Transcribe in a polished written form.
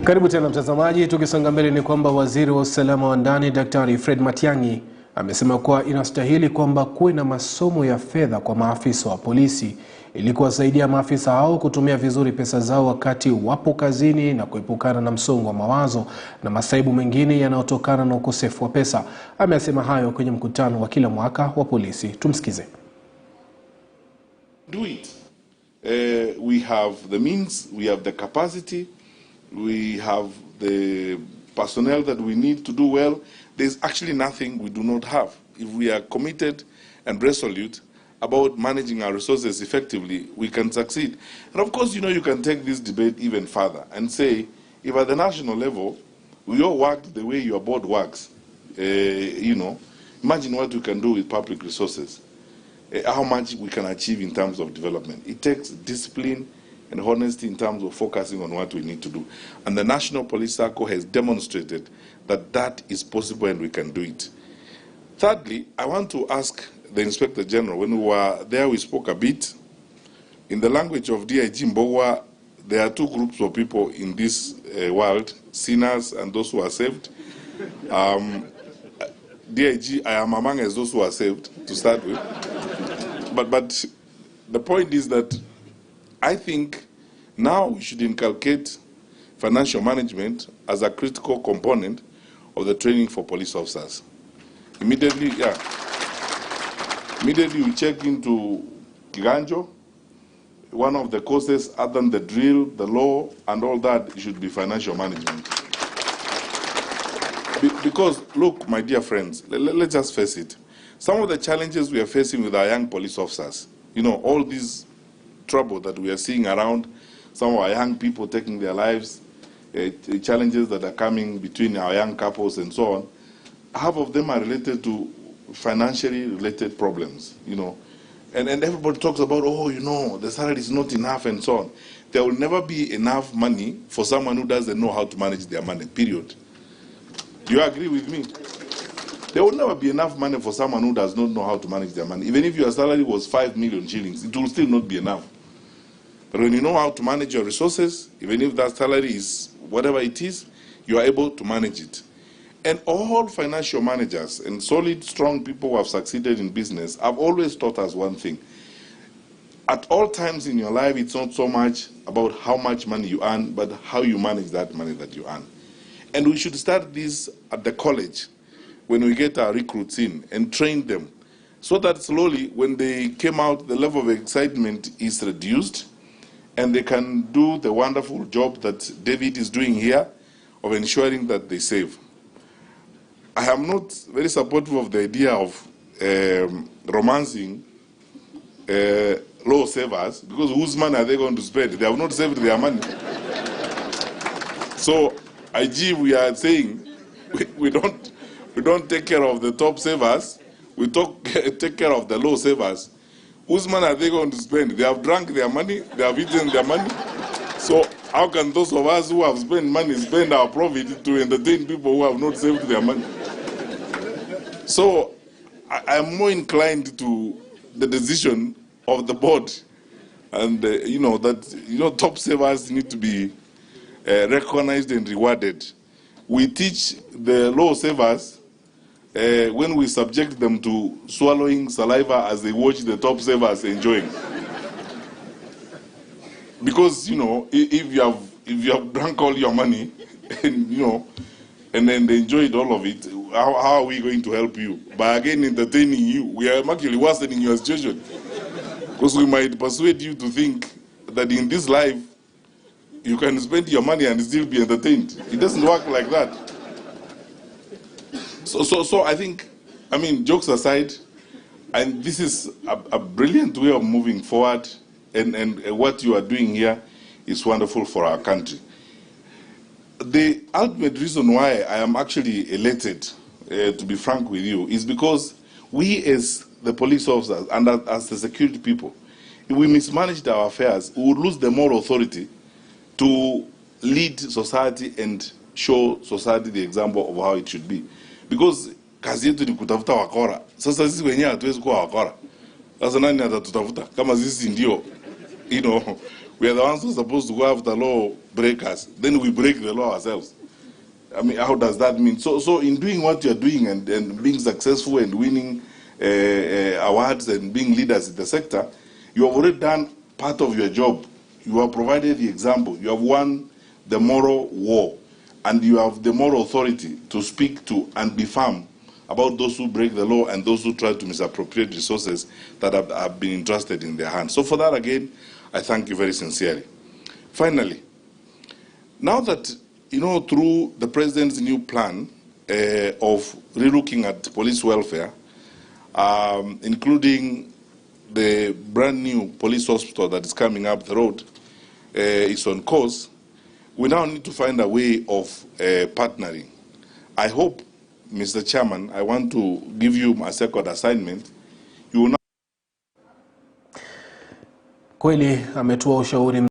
Karibu tena mtazamaji, tukisonga mbele ni kwamba waziri wa usalama wa ndani Daktari Fred Matiang'i amesema kuwa inastahili kwamba kuwe na masomo ya fedha kwa maafisa wa polisi ili kuwasaidia maafisa hao kutumia vizuri pesa zao wakati wapo kazini na kuepukana na msongo wa mawazo na masaibu mengine yanayotokana na ukosefu wa pesa. Amesema hayo kwenye mkutano wa kila mwaka wa polisi. Tumsikize. Do it. We have the means, we have the capacity, we have the personnel that we need to do well. There's actually nothing we do not have. If we are committed and resolute about managing our resources effectively, we can succeed. And of course, you can take this debate even further and say, if at the national level, we all work the way your board works, imagine what we can do with public resources, how much we can achieve in terms of development. It takes discipline and honesty in terms of focusing on what we need to do. And the National Police Circle has demonstrated that that is possible and we can do it. Thirdly, I want to ask the Inspector General, when we were there we spoke a bit. In the language of DIG Mbogwa, there are two groups of people in this world, sinners and those who are saved. DIG, I am among us those who are saved, to start with. But the point is that I think now we should inculcate financial management as a critical component of the training for police officers. Immediately we check into Kiganjo. One of the courses other than the drill, the law, and all that should be financial management. Because, look, my dear friends, let's just face it. Some of the challenges we are facing with our young police officers, all these trouble that we are seeing around, some of our young people taking their lives, challenges that are coming between our young couples and so on, half of them are related to financially related problems, And everybody talks about, the salary is not enough and so on. There will never be enough money for someone who doesn't know how to manage their money, period. Do you agree with me? There will never be enough money for someone who does not know how to manage their money. Even if your salary was 5 million shillings, it will still not be enough. But when you know how to manage your resources, even if that salary is whatever it is, you are able to manage it. And all financial managers and solid, strong people who have succeeded in business have always taught us one thing. At all times in your life, it's not so much about how much money you earn, but how you manage that money that you earn. And we should start this at the college when we get our recruits in and train them, so that slowly, when they came out, the level of excitement is reduced and they can do the wonderful job that David is doing here of ensuring that they save. I am not very supportive of the idea of romancing low savers, because whose money are they going to spend? They have not saved their money. So, IG, we are saying we don't take care of the top savers, we take care of the low savers. Whose money are they going to spend? They have drunk their money, they have eaten their money. So how can those of us who have spent money spend our profit to entertain people who have not saved their money? So I'm more inclined to the decision of the board, and top savers need to be recognized and rewarded. We teach the low savers when we subject them to swallowing saliva as they watch the top savers enjoying. Because if you have drunk all your money and then they enjoyed all of it, how are we going to help you? By again entertaining you, we are actually worsening your situation. Because we might persuade you to think that in this life you can spend your money and still be entertained. It doesn't work like that. So I think, jokes aside, and this is a brilliant way of moving forward, and what you are doing here is wonderful for our country. The ultimate reason why I am actually elated, to be frank with you, is because we as the police officers and as the security people, if we mismanaged our affairs, we would lose the moral authority to lead society and show society the example of how it should be. Because kazi yetu ni kutafuta wakora. Sasa sisi wenyewe hatuwezi kuwa wakora. Sasa nani atatutafuta? Kama sisi ndio, We are the ones who are supposed to go after law breakers. Then we break the law ourselves. I mean, how does that mean? So in doing what you're doing and being successful and winning awards and being leaders in the sector, you have already done part of your job. You have provided the example. You have won the moral war. And you have the moral authority to speak to and be firm about those who break the law and those who try to misappropriate resources that have been entrusted in their hands. So for that, again, I thank you very sincerely. Finally, now that, you know, through the President's new plan of relooking at police welfare, including the brand new police hospital that is coming up the road, is on course, we now need to find a way of partnering. I hope, Mr. Chairman, I want to give you a second assignment. You will now Kweli ametoa ushauri